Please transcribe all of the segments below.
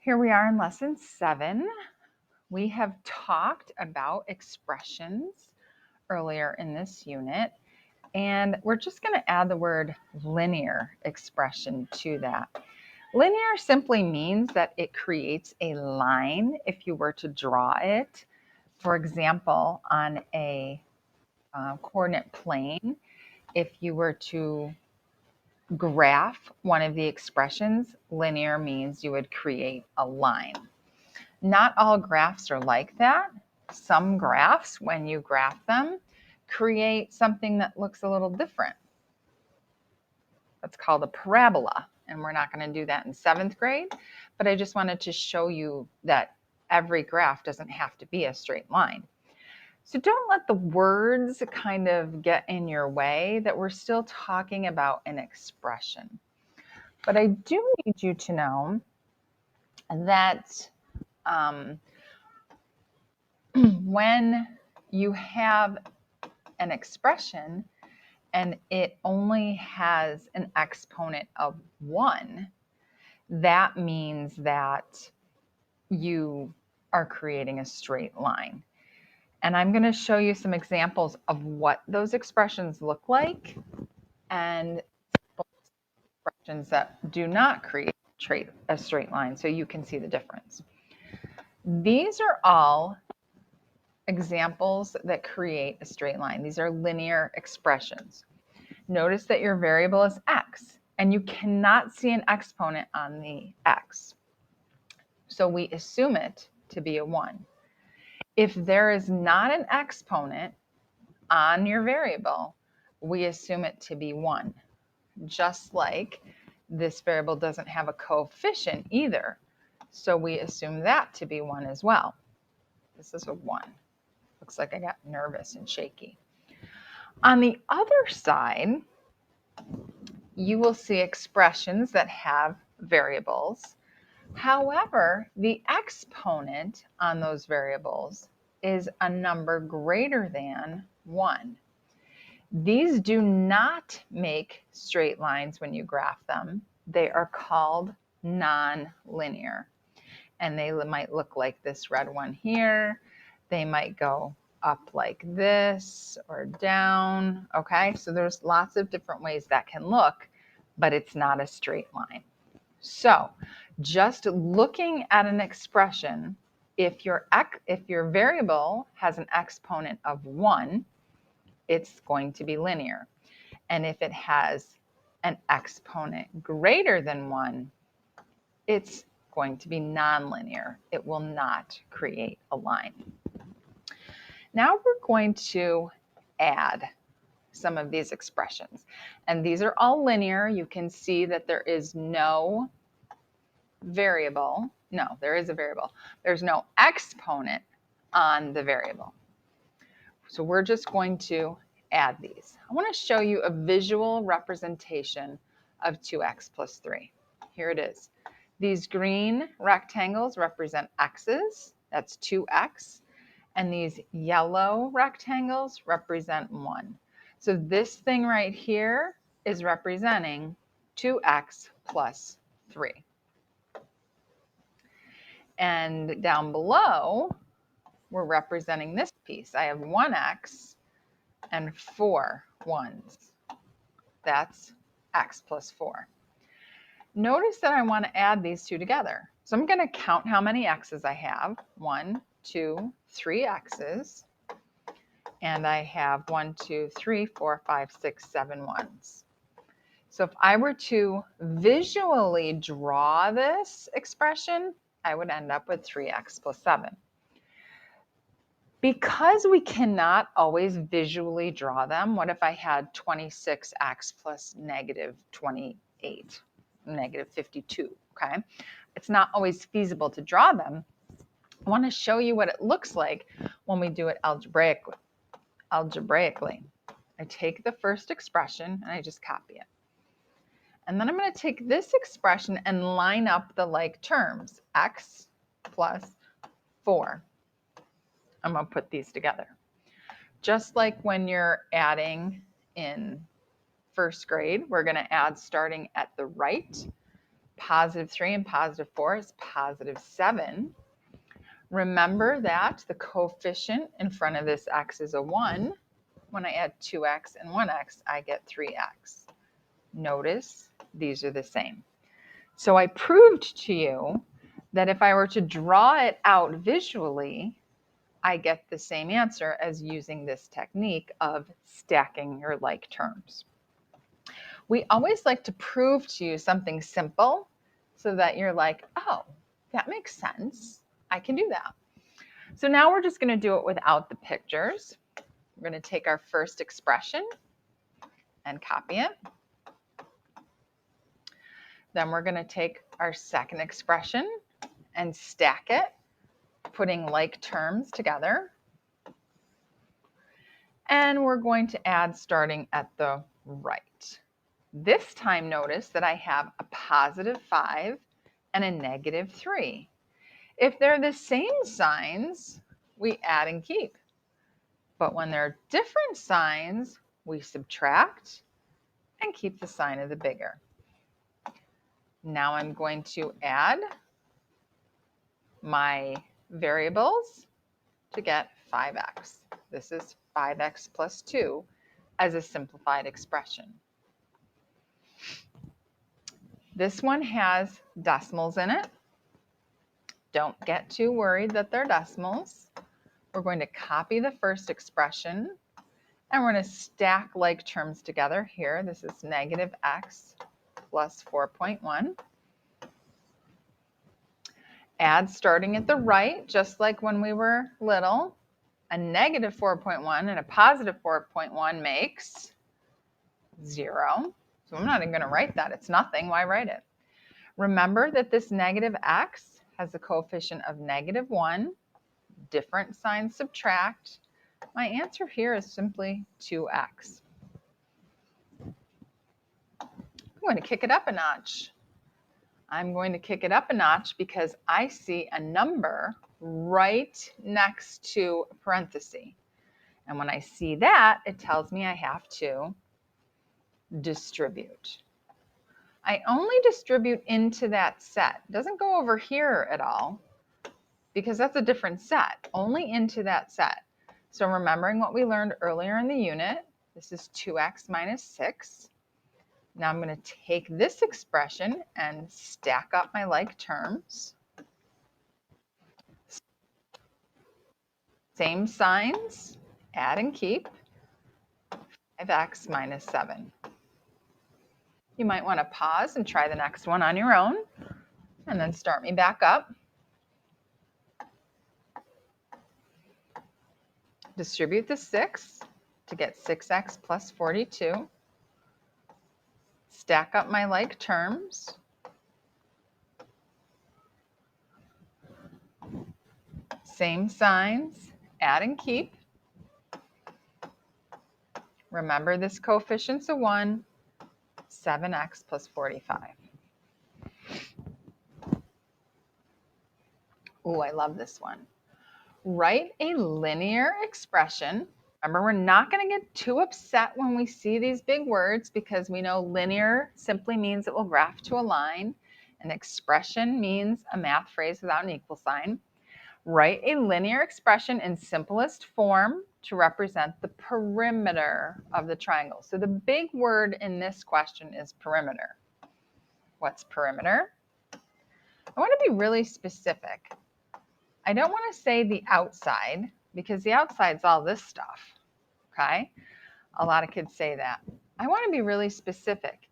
Here we are in lesson 7. We have talked about expressions earlier in this unit, and we're just going to add the word linear expression to that. Linear simply means that it creates a line if you were to draw it. For example, on a coordinate plane, if you were to graph one of the expressions, linear means you would create a line. Not all graphs are like that. Some graphs, when you graph them, create something that looks a little different. That's called a parabola, and we're not going to do that in 7th grade, but I just wanted to show you that every graph doesn't have to be a straight line. So don't let the words kind of get in your way, that we're still talking about an expression. But I do need you to know that when you have an expression and it only has an exponent of 1, that means that you are creating a straight line. And I'm going to show you some examples of what those expressions look like and expressions that do not create a straight line, so you can see the difference. These are all examples that create a straight line. These are linear expressions. Notice that your variable is x, and you cannot see an exponent on the x. So we assume it to be a 1. If there is not an exponent on your variable, we assume it to be 1. Just like this variable doesn't have a coefficient either, so we assume that to be 1 as well. This is a 1. Looks like I got nervous and shaky. On the other side, you will see expressions that have variables. However, the exponent on those variables is a number greater than 1. These do not make straight lines when you graph them. They are called non-linear. And they might look like this red one here. They might go up like this or down, okay? So there's lots of different ways that can look, but it's not a straight line. So just looking at an expression, if your variable has an exponent of 1, it's going to be linear. And if it has an exponent greater than 1, it's going to be nonlinear. It will not create a line. Now we're going to add some of these expressions. And these are all linear. You can see that there is no variable. No, there is a variable. There's no exponent on the variable. So we're just going to add these. I want to show you a visual representation of 2x plus 3. Here it is. These green rectangles represent x's, that's 2x, and these yellow rectangles represent 1. So this thing right here is representing 2x plus 3. And down below, we're representing this piece. I have 1x and 4 1s. That's x plus 4. Notice that I want to add these two together. So I'm going to count how many x's I have. 1, 2, 3 x's. And I have 1, 2, 3, 4, 5, 6, 7 1s. So if I were to visually draw this expression, I would end up with 3x plus 7. Because we cannot always visually draw them, what if I had 26x plus negative 28, negative 52, okay? It's not always feasible to draw them. I want to show you what it looks like when we do it algebraically. I take the first expression and I just copy it. And then I'm going to take this expression and line up the like terms, x plus 4. I'm going to put these together. Just like when you're adding in 1st grade, we're going to add starting at the right. Positive 3 and positive 4 is positive 7. Remember that the coefficient in front of this x is a 1. When I add 2x and 1x, I get 3x. Notice these are the same. So I proved to you that if I were to draw it out visually, I get the same answer as using this technique of stacking your like terms. We always like to prove to you something simple so that you're like, oh, that makes sense. I can do that. So now we're just going to do it without the pictures. We're going to take our first expression and copy it. Then we're going to take our second expression and stack it, putting like terms together. And we're going to add starting at the right. This time, notice that I have a positive 5 and a negative 3. If they're the same signs, we add and keep. But when they're different signs, we subtract and keep the sign of the bigger. Now I'm going to add my variables to get 5x. This is 5x plus 2 as a simplified expression. This one has decimals in it. Don't get too worried that they're decimals. We're going to copy the first expression and we're going to stack like terms together here. This is negative x plus 4.1. Add starting at the right, just like when we were little. A negative 4.1 and a positive 4.1 makes 0. So I'm not even going to write that. It's nothing. Why write it? Remember that this negative x has a coefficient of negative 1. Different signs subtract. My answer here is simply 2x. I'm going to kick it up a notch. I'm going to kick it up a notch because I see a number right next to a parenthesis. And when I see that, it tells me I have to distribute. I only distribute into that set. It doesn't go over here at all because that's a different set, only into that set. So remembering what we learned earlier in the unit, this is 2x minus 6. Now I'm going to take this expression and stack up my like terms. Same signs, add and keep, 5x minus 7. You might want to pause and try the next one on your own, and then start me back up. Distribute the 6 to get 6x plus 42. Stack up my like terms. Same signs, add and keep. Remember this coefficient's a 1, 7x plus 45. Ooh, I love this one. Write a linear expression. Remember, we're not going to get too upset when we see these big words because we know linear simply means it will graph to a line. An expression means a math phrase without an equal sign. Write a linear expression in simplest form to represent the perimeter of the triangle. So the big word in this question is perimeter. What's perimeter? I want to be really specific. I don't want to say the outside because the outside's all this stuff, okay? A lot of kids say that. I want to be really specific.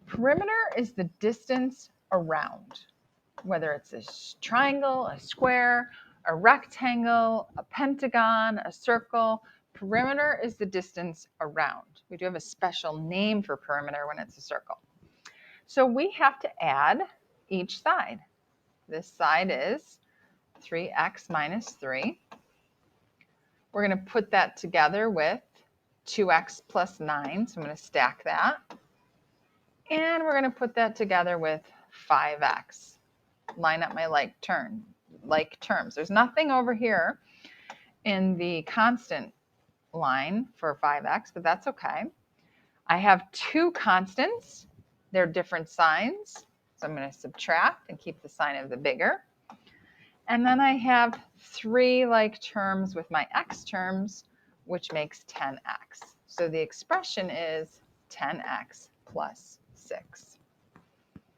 Perimeter is the distance around, whether it's a triangle, a square, a rectangle, a pentagon, a circle. Perimeter is the distance around. We do have a special name for perimeter when it's a circle. So we have to add each side. This side is 3x minus 3. We're going to put that together with 2x plus 9. So I'm going to stack that. And we're going to put that together with 5x. Line up my like terms. There's nothing over here in the constant line for 5x, but that's okay. I have two constants. They're different signs. So I'm going to subtract and keep the sign of the bigger. And then I have 3 like terms with my x terms, which makes 10x. So the expression is 10x plus 6.